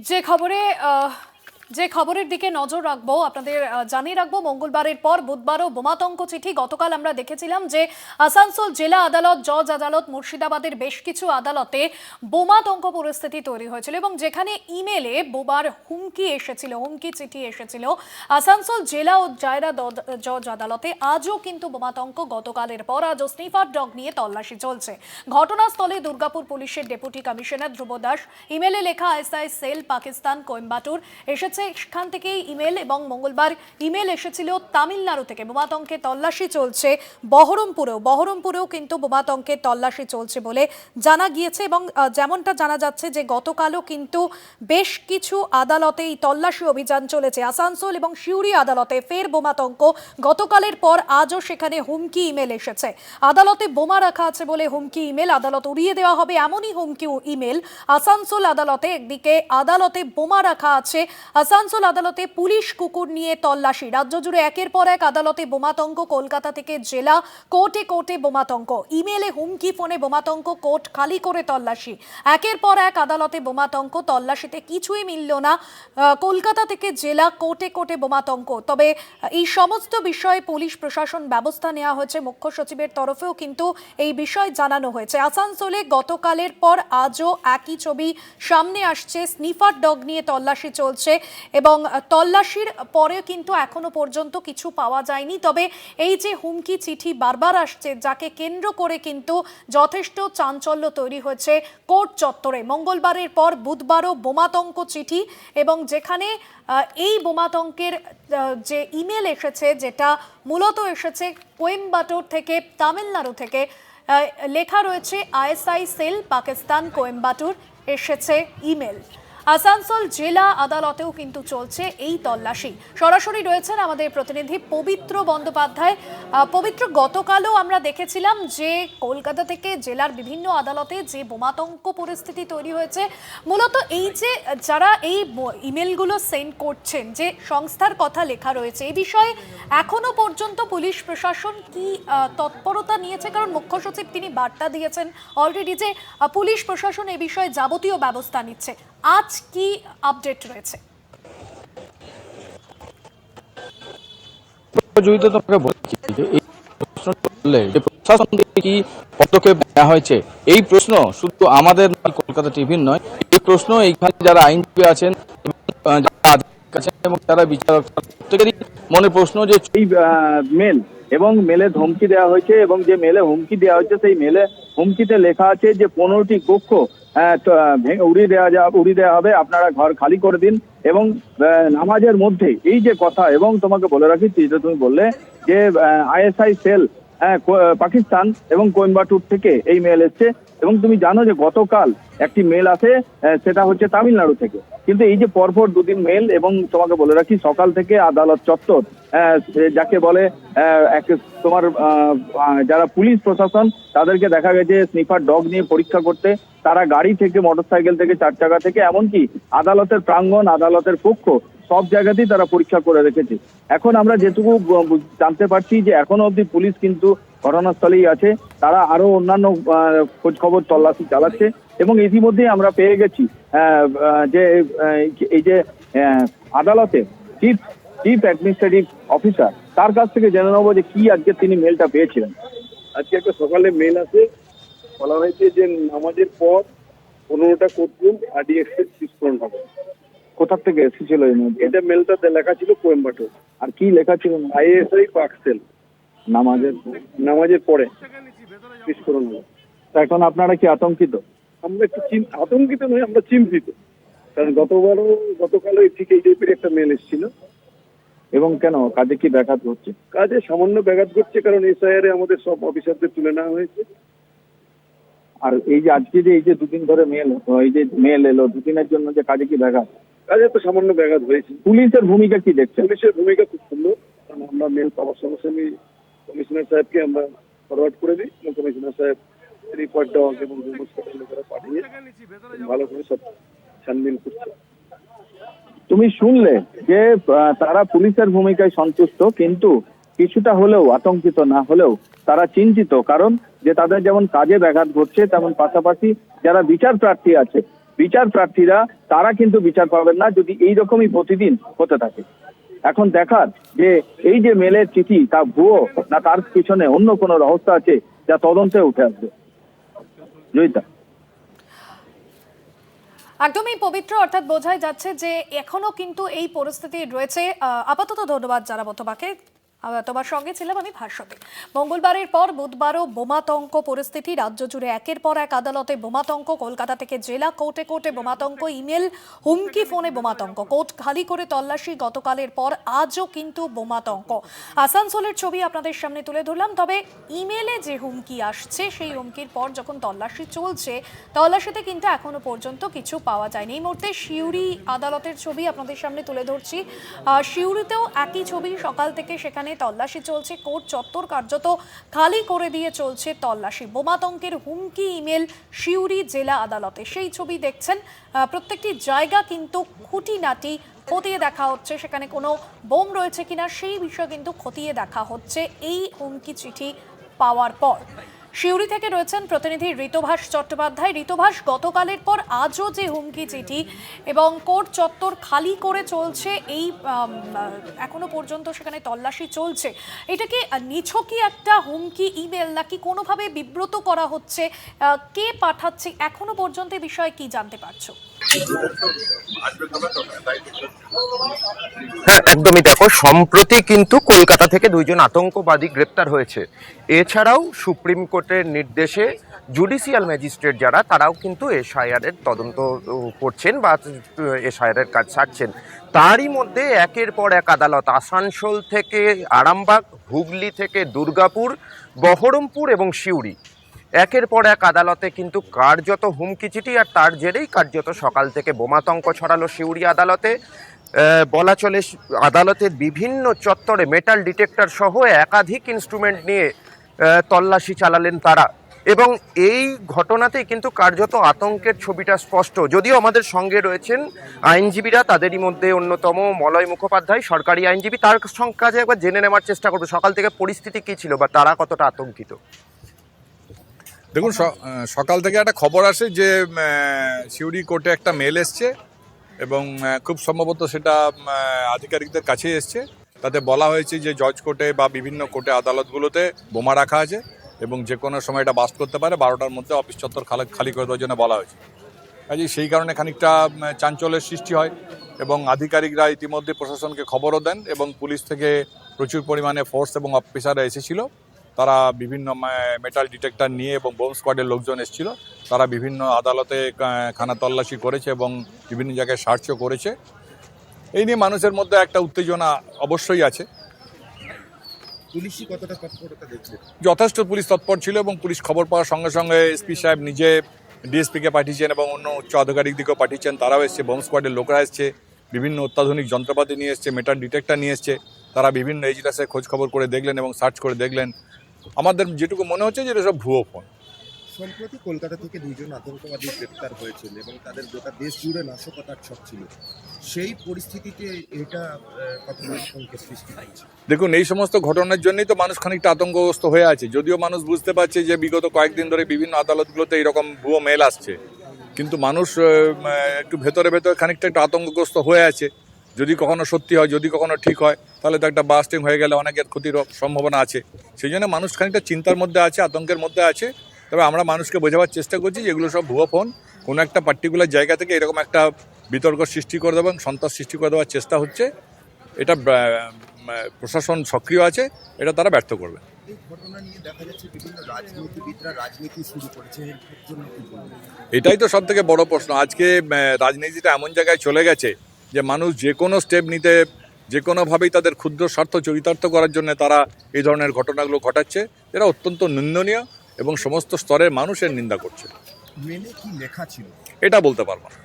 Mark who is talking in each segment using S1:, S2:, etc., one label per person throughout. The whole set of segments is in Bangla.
S1: যে খবরের দিকে নজর রাখবো আপনাদের জানিয়ে রাখবো, মঙ্গলবারের পর বুধবারও বোমাতঙ্ক চিঠি। গতকাল আমরা দেখেছিলাম যে আসানসোল জেলা আদালত, জজ আদালত, মুর্শিদাবাদের বেশ কিছু আদালতে বোমাতঙ্ক পরিস্থিতি তৈরি হয়েছিল এবং যেখানে ইমেলে বোমার হুমকি এসেছিল, হুমকি চিঠি এসেছিল আসানসোল জেলা ও জায়রা জজ আদালতে। আজও কিন্তু বোমাতঙ্ক গতকালের পর আজও স্নিফার ডগ নিয়ে তল্লাশি চলছে। ঘটনাস্থলে দুর্গাপুর পুলিশের ডেপুটি কমিশনার ধ্রুব দাস। ইমেলে লেখা আইএসআই সেল পাকিস্তান কোয়েম্বাটুর এসেছে, সেখান থেকেই ইমেল। এবং মঙ্গলবার ইমেল এসেছিল তামিলনাড়ু থেকে। বোমাতঙ্কে তল্লাশি চলছে বহরমপুরেও কিন্তু বোমাতঙ্কে তল্লাশি চলছে বলে জানা গিয়েছে। এবং যেমনটা জানা যাচ্ছে যে গতকালও কিন্তু বেশ কিছু আদালতে এই তল্লাশি অভিযান চলেছে। আসানসোল এবং সিউড়ি আদালতে ফের বোমাতঙ্ক। গতকালের পর আজও সেখানে হুমকি ইমেল এসেছে। আদালতে বোমা রাখা আছে বলে হুমকি ইমেল, আদালত উড়িয়ে দেওয়া হবে এমনই হুমকি ইমেল। আসানসোল আদালতে একদিকে আদালতে বোমা রাখা আছে, আসানসোল আদালতে পুলিশ কুকুর নিয়ে তল্লাশি। রাজ্য জুড়ে একের পর এক আদালতে বোমাতঙ্ক। কলকাতা থেকে জেলা কোর্টে কোর্টে বোমাতঙ্ক, ইমেলে হুমকি, ফোনে বোমাতঙ্ক, কোর্ট খালি করে তল্লাশি। একের পর এক আদালতে বোমাতঙ্ক, তল্লাশিতে কিছুই মিলল না। কলকাতা থেকে জেলা কোর্টে কোর্টে বোমাতঙ্ক। তবে এই সমস্ত বিষয়ে পুলিশ প্রশাসন ব্যবস্থা নেওয়া হয়েছে। মুখ্য সচিবের তরফেও কিন্তু এই বিষয় জানানো হয়েছে। আসানসোলে গতকালের পর আজও একই ছবি সামনে আসছে। স্নিফার ডগ নিয়ে তল্লাশি চলছে এবং তল্লাশির পরে কিন্তু এখনো পর্যন্ত কিছু পাওয়া যায়নি। তবে এই যে হুমকি চিঠি বারবার আসছে, যাকে কেন্দ্র করে কিন্তু যথেষ্ট চাঞ্চল্য তৈরি হয়েছে কোর্ট চত্বরে। মঙ্গলবারের পর বুধবারও বোমাতঙ্ক চিঠি এবং যেখানে এই বোমাতঙ্কের যে ইমেল এসেছে, যেটা মূলত এসেছে কোয়েম্বাটোর থেকে, তামিলনাড়ু থেকে, লেখা রয়েছে আইএসআই সেল পাকিস্তান কোয়েম্বাটুর এসেছে ইমেল। আসানসোল জেলা আদালতেও কিন্তু চলছে এই তল্লাশি। সরাসরি রয়েছেন আমাদের প্রতিনিধি পবিত্র বন্দ্যোপাধ্যায়। পবিত্র, গতকালও আমরা দেখেছিলাম যে কলকাতা থেকে জেলার বিভিন্ন আদালতে যে বোমাতঙ্ক পরিস্থিতি তৈরি হয়েছে, মূলত এই যে যারা এই ইমেলগুলো সেন্ড করছেন, যে সংস্থার কথা লেখা রয়েছে, এই বিষয়ে এখনো পর্যন্ত পুলিশ প্রশাসন কি তৎপরতা নিয়েছে? কারণ মুখ্য সচিব তিনি বার্তা দিয়েছেন অলরেডি যে পুলিশ প্রশাসন এই বিষয়ে যাবতীয় ব্যবস্থা নিচ্ছে। আজ কি আপডেট রয়েছে?
S2: তোমাকে বলছি যে এই প্রশ্ন করলে যে প্রশাসন থেকে কি পদক্ষেপ নেওয়া হয়েছে, এই প্রশ্ন শুধু আমাদের কলকাতা টিভির নয়, এই প্রশ্ন এইখানে যারা আইনজীবী আছেন এবং যারা বিচারক, প্রত্যেকেরই মনে প্রশ্ন যে এই মেল এবং মেলে ধমকি দেওয়া হয়েছে এবং যে মেলে হুমকি দেওয়া হয়েছে সেই মেলে হুমকিতে লেখা আছে যে 15টি কক্ষ উড়িয়ে দেওয়া হবে, আপনারা ঘর খালি করে দিন। এবং নামাজের মধ্যে এই যে কথা, এবং তোমাকে বলে রাখি যেটা তুমি বললে যে আইএসআই সেল পাকিস্তান এবং কোয়েম্বাটুর থেকে এই মেল এসছে। এবং তুমি জানো যে গতকাল একটি মেল আসে, সেটা হচ্ছে তামিলনাড়ু থেকে। কিন্তু এই যে পরপর দুদিন মেল, এবং তোমাকে বলে রাখি সকাল থেকে আদালত চত্বর, যাকে বলে তোমার যারা পুলিশ প্রশাসন, তাদেরকে দেখা গেছে স্নিফার ডগ নিয়ে পরীক্ষা করতে। তারা গাড়ি থেকে, মোটরসাইকেল থেকে, চার চাকা থেকে, এমনকি আদালতের প্রাঙ্গণ, আদালতের কক্ষ, সব জায়গাতেই তারা পরীক্ষা করে রেখেছে। এখন আমরা যেটুকু জানতে পারছি যে এখনো অবধি পুলিশ কিন্তু ঘটনাস্থলেই আছে। তারা আরো অন্যান্য খোঁজ খবর তল্লাশি চালাচ্ছে এবং ইতিমধ্যে আমরা পেয়ে গেছি যে এই যে আদালতে চিফ অ্যাডমিনিস্ট্রেটিভ অফিসার, তার কাছ থেকে জেনে নেবো যে কি আজকে তিনি মেলটা পেয়েছিলেন।
S3: আজকে একটা সকালে মেল আছে, বলা হয়েছে যে নামাজের পর 15টা কোর্টরুম আরডিএক্স বিস্ফোরণ হবে।
S2: কোথা থেকে এসেছিল এই মেল?
S3: এটা মেলটাতে লেখা ছিল কোয়েম্বাটোর।
S2: আর কি লেখা ছিল?
S3: আইএসআই পাকসেল নামাজের পরে বিস্ফোরণ হবে।
S2: এখন আপনারা কি আতঙ্কিত?
S3: আমরা একটু আতঙ্কিত নই, আমরা চিন্তিত। কারণ গতকালও ঠিক এই টাইপের একটা মেল এসেছিল।
S2: এবং কেন কাজে কি ব্যাঘাত হচ্ছে?
S3: কাজে সামান্য ব্যাঘাত ঘটছে, কারণ এসআইআর এ আমাদের সব অফিসারদের তুলে নেওয়া হয়েছে।
S2: আর এই যে আজকে যে এই যে দুদিন ধরে মেল এলো দুদিনের জন্য, যে কাজে কি ব্যাঘাত?
S3: কাজে তো সামান্য ব্যাঘাত হয়েছে।
S2: পুলিশের ভূমিকা কি দেখছে?
S3: পুলিশের ভূমিকা খুব সুন্দর, কারণ আমরা মেল পাওয়ার সঙ্গে সঙ্গে কমিশনার সাহেবকে আমরা ফরওয়ার্ড করে দিই এবং কমিশনার সাহেব রিপোর্ট ডগ এবং লোকেরা পাঠিয়ে ভালো করে সব ছানবিন করছে।
S2: তুমি শুনলে যে তারা পুলিশের ভূমিকায় সন্তুষ্ট, কিন্তু কিছুটা হলেও আতঙ্কিত না হলেও তারা চিন্তিত। কারণ যে তাদের যেমন কাজে ব্যাঘাত ঘটছে, তেমন পাশাপাশি যারা বিচার প্রার্থী আছে বিচার প্রার্থীরা তারা কিন্তু বিচার পাবেন না যদি এই রকমই প্রতিদিন হতে থাকে। এখন দেখার যে এই যে মেলের চিঠি তা ভুয়ো না তার পিছনে অন্য কোনো রহস্য আছে যা তদন্তে উঠে আসবে। জয়িতা,
S1: একদমই পবিত্র, অর্থাৎ বোঝাই যাচ্ছে যে এখনো কিন্তু এই পরিস্থিতি রয়েছে। আপাতত ধন্যবাদ জানাবো তোমাকে। তোমার সঙ্গে ছিলাম আমি ভাস্বতী। মঙ্গলবারের পর বুধবারও বোমাতঙ্ক পরিস্থিতি রাজ্য জুড়ে, একের পর এক আদালতে বোমাতঙ্ক। কলকাতা থেকে জেলা কোর্টে কোর্টে বোমাতঙ্ক, ইমেল, হুমকি, ফোনে বোমাতঙ্ক। কোর্ট খালি করে তল্লাশি গতকালের পর আজও কিন্তু বোমাতঙ্ক। আসানসোলের ছবি আপনাদের সামনে তুলে ধরলাম। তবে ইমেলে যে হুমকি আসছে সেই হুমকির পর যখন তল্লাশি চলছে, তল্লাশিতে কিন্তু এখনো পর্যন্ত কিছু পাওয়া যায়নি। এই মুহূর্তে সিউড়ি আদালতের ছবি আপনাদের সামনে তুলে ধরছি। সিউড়িতেও একই ছবি, সকাল থেকে সেখানে তল্লাশি চলছে। কোর্ট চত্বর কার্যত খালি করে দিয়ে চলছে তল্লাশি। বোমাতঙ্কের হুমকি ইমেল সিউড়ি জেলা আদালতে, সেই ছবি দেখছেন। প্রত্যেকটি জায়গা কিন্তু খুঁটিনাটি খতিয়ে দেখা হচ্ছে, সেখানে কোনো বোম রয়েছে কিনা সেই বিষয় কিন্তু খতিয়ে দেখা হচ্ছে এই হুমকি চিঠি পাওয়ার পর। সিউড়ি থেকে রয়েছেন প্রতিনিধি ঋতভাস চট্টোপাধ্যায়। ঋতভাস, গতকালের পর আজও যে হুমকি চিঠি এবং কোর্ট চত্বর খালি করে চলছে, এই এখনো পর্যন্ত সেখানে তল্লাশি চলছে, এটা কি নিছকই একটা হুমকি ইমেল নাকি কোনোভাবে বিব্রত করা হচ্ছে? কে পাঠাচ্ছে এখনো পর্যন্ত এই বিষয়ে কি জানতে পারছো?
S4: হ্যাঁ, একদমই। দেখো, সম্প্রতি কিন্তু কলকাতা থেকে 2 জন আতঙ্কবাদী গ্রেপ্তার হয়েছে। এছাড়াও সুপ্রিম কোর্টের নির্দেশে জুডিশিয়াল ম্যাজিস্ট্রেট যারা, তারাও কিন্তু এসআইআর এর তদন্ত করছেন বা এসআইআর এর কাজ সারছেন। তারই মধ্যে একের পর এক আদালত, আসানসোল থেকে আরামবাগ, হুগলি থেকে দুর্গাপুর, বহরমপুর এবং সিউড়ি, একের পর এক আদালতে কিন্তু কার্যত হুমকি চিঠি, আর তার জেরেই কার্যত সকাল থেকে বোমাতঙ্ক ছড়ালো সিউড়ি আদালতে। বলা চলে আদালতের বিভিন্ন চত্বরে মেটাল ডিটেক্টর সহ একাধিক ইনস্ট্রুমেন্ট নিয়ে তল্লাশি চালালেন তারা, এবং এই ঘটনাতেই কিন্তু কার্যত আতঙ্কের ছবিটা স্পষ্ট। যদিও আমাদের সঙ্গে রয়েছেন আইনজীবীরা, তাদেরই মধ্যে অন্যতম মলয় মুখোপাধ্যায়, সরকারি আইনজীবী। তার কাছে একবার জেনে নেওয়ার চেষ্টা করবো সকাল থেকে পরিস্থিতি কী ছিল বা তারা কতটা আতঙ্কিত।
S5: দেখুন, সকাল থেকে একটা খবর আসে যে সিউড়ি কোর্টে একটা মেল এসছে এবং খুব সম্ভবত সেটা আধিকারিকদের কাছেই এসছে। তাতে বলা হয়েছে যে জজ কোর্টে বা বিভিন্ন কোর্টে আদালতগুলোতে বোমা রাখা আছে এবং যে কোনো সময় এটা বাস্ট করতে পারে। 12টার মধ্যে অফিস চত্বর খালি করে দেওয়ার জন্য বলা হয়েছে। কাজে সেই কারণে খানিকটা চাঞ্চল্যের সৃষ্টি হয় এবং আধিকারিকরা ইতিমধ্যে প্রশাসনকে খবরও দেন এবং পুলিশ থেকে প্রচুর পরিমাণে ফোর্স এবং অফিসাররা এসেছিল। তারা বিভিন্ন মেটাল ডিটেক্টর নিয়ে এবং বোম স্কোয়াডের লোকজন এসেছিল। তারা বিভিন্ন আদালতে খানা তল্লাশি করেছে এবং বিভিন্ন জায়গায় সার্চও করেছে। এই নিয়ে মানুষের মধ্যে একটা উত্তেজনা অবশ্যই আছে।
S6: পুলিশই কতটা তৎপরতা দেখছে?
S5: যথেষ্ট পুলিশ তৎপর ছিল এবং পুলিশ খবর পাওয়ার সঙ্গে সঙ্গে এসপি সাহেব নিজে ডিএসপিকে পাঠিয়েছেন এবং অন্য উচ্চ আধিকারিকদেরকেও পাঠিয়েছেন। তারাও এসছে, বোম স্কোয়াডের লোকরা এসছে, বিভিন্ন অত্যাধুনিক যন্ত্রপাতি নিয়ে এসছে, মেটাল ডিটেক্টর নিয়ে এসছে। তারা বিভিন্ন এজলাসে খোঁজ খবর করে দেখলেন এবং সার্চ করে দেখলেন। আমাদের যেটুকু মনে হচ্ছে যে এটা সব ভুয়ো ফোন।
S6: সম্প্রতি কলকাতা থেকে 2 জন আতঙ্কবাদী গ্রেপ্তার হয়েছিল এবং তাদের গোটা দেশ জুড়ে নাশকতার ছক ছিল। সেই পরিস্থিতিতে এটা কতটা আতঙ্কের সৃষ্টি হয়েছে?
S5: দেখুন, এই সমস্ত ঘটনার জন্যই তো মানুষ খানিকটা আতঙ্কগ্রস্ত হয়ে আছে। যদিও মানুষ বুঝতে পারছে যে বিগত কয়েকদিন ধরে বিভিন্ন আদালতগুলোতে এরকম ভুয়ো মেল আসছে, কিন্তু মানুষ একটু ভেতরে খানিকটা একটু আতঙ্কগ্রস্ত হয়ে আছে। যদি কখনো সত্যি হয়, যদি কখনো ঠিক হয়, তাহলে তো একটা বাস্টিং হয়ে গেলে অনেকের ক্ষতির সম্ভাবনা আছে। সেই জন্য মানুষ খানিকটা চিন্তার মধ্যে আছে, আতঙ্কের মধ্যে আছে। তবে আমরা মানুষকে বোঝাবার চেষ্টা করছি যে এগুলো সব ভুয়ো ফোন। কোনো একটা পার্টিকুলার জায়গা থেকে এরকম একটা বিতর্ক সৃষ্টি করে দেওয়া এবং সন্ত্রাস সৃষ্টি করে দেওয়ার চেষ্টা হচ্ছে। এটা প্রশাসন সক্রিয় আছে, এটা তারা ব্যর্থ করবে।
S6: এই ঘটনা নিয়ে দেখা যাচ্ছে বিভিন্ন রাজনীতিবিদরা রাজনীতি শুরু করেছে, এর জন্য কি বলবেন?
S5: এটাই তো সব থেকে বড় প্রশ্ন। আজকে রাজনীতিটা এমন জায়গায় চলে গেছে যে মানুষ যে কোনো স্টেপ নিতে, যে কোনোভাবেই তাদের ক্ষুদ্র স্বার্থ চরিতার্থ করার জন্য তারা এই ধরনের ঘটনাগুলো ঘটাচ্ছে। এরা অত্যন্ত নিন্দনীয় এবং সমস্ত স্তরের মানুষের নিন্দা করছে।
S6: মেলে কি লেখা ছিল
S5: এটা বলতে পারবো না।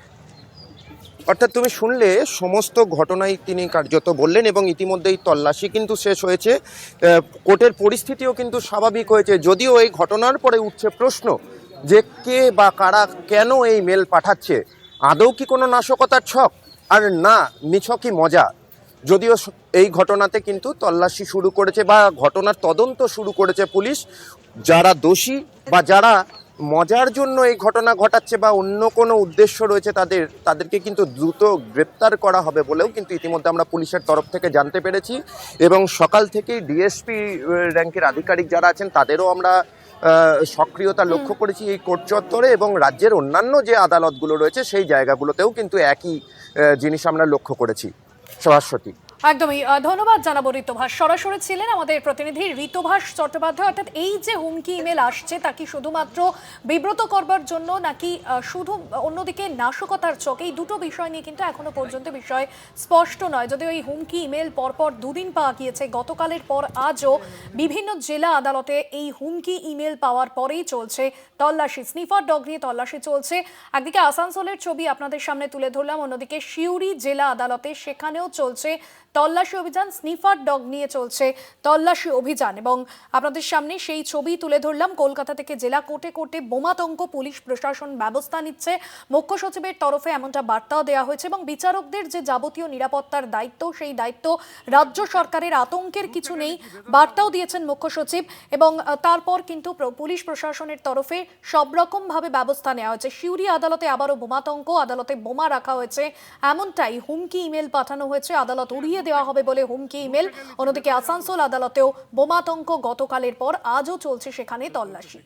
S4: অর্থাৎ তুমি শুনলে সমস্ত ঘটনাই তিনি কার্যত বললেন, এবং ইতিমধ্যেই তল্লাশি কিন্তু শেষ হয়েছে। কোর্টের পরিস্থিতিও কিন্তু স্বাভাবিক হয়েছে। যদিও এই ঘটনার পরে উঠছে প্রশ্ন যে কে বা কারা কেন এই মেল পাঠাচ্ছে। আদৌ কি কোনো নাশকতার ছক, আর না নিছকই মজা? যদিও এই ঘটনাতে কিন্তু তল্লাশি শুরু করেছে বা ঘটনার তদন্ত শুরু করেছে পুলিশ। যারা দোষী বা যারা মজার জন্য এই ঘটনা ঘটাচ্ছে বা অন্য কোনো উদ্দেশ্য রয়েছে তাদেরকে কিন্তু দ্রুত গ্রেপ্তার করা হবে বলেও কিন্তু ইতিমধ্যে আমরা পুলিশের তরফ থেকে জানতে পেরেছি। এবং সকাল থেকেই ডিএসপি র্যাঙ্কের আধিকারিক যারা আছেন তাদেরও আমরা সক্রিয়তা লক্ষ্য করেছি এই কোর্ট চত্বরে, এবং রাজ্যের অন্যান্য যে আদালতগুলো রয়েছে সেই জায়গাগুলোতেও কিন্তু একই জিনিস আমরা লক্ষ্য করেছি। সরাসরি
S1: একদমই ধন্যবাদ জানাবো ঋতুভাষ। সরাসরি ছিলেন আমাদের প্রতিনিধি ঋতুভাষ চট্টোপাধ্যায়। অর্থাৎ এই যে হুমকি ইমেল আসছে তা কি শুধুমাত্র বিব্রত করবার জন্য, নাকি শুধু অন্যদিকে নাশকতার চোখ, এই দুটো বিষয় নিয়ে কিন্তু এখনো পর্যন্ত বিষয় স্পষ্ট নয়। যদিও এই হুমকি ইমেল পরপর দুদিন পাওয়া গিয়েছে, গতকালের পর আজও বিভিন্ন জেলা আদালতে এই হুমকি ইমেল পাওয়ার পরেই চলছে তল্লাশি, স্নিফার ডগ নিয়ে তল্লাশি চলছে। একদিকে আসানসোলের ছবি আপনাদের সামনে তুলে ধরলাম, অন্যদিকে সিউড়ি জেলা আদালতে সেখানেও চলছে তল্লাশি অভিযান, স্নিফার ডগ নিয়ে চলছে তল্লাশি অভিযান। এবং আপনাদের সামনে সেই ছবি তুলে ধরলাম, কলকাতা থেকে জেলা কোর্টে কোর্টে বোমাতঙ্ক, পুলিশ প্রশাসন ব্যবস্থা নিচ্ছে, মুখ্য সচিবের তরফে এমনটা বার্তাও দেওয়া হয়েছে। এবং বিচারকদের যে যাবতীয় নিরাপত্তার দায়িত্ব, সেই দায়িত্ব রাজ্য সরকারের, আতঙ্কের কিছু নেই, বার্তাও দিয়েছেন মুখ্য সচিব। এবং তারপর কিন্তু পুলিশ প্রশাসনের তরফে সব রকম ভাবে ব্যবস্থা নেওয়া হয়েছে। সিউড়ি আদালতে আবারও বোমাতঙ্ক, আদালতে বোমা রাখা হয়েছে, এমনটাই হুমকি ইমেল পাঠানো হয়েছে, আদালত উড়িয়ে দেওয়া হবে বলে হুমকি ইমেল। অন্যদিকে আসানসোল আদালতেও বোমাতঙ্ক, গতকালের পর আজও চলছে সেখানে তল্লাশি।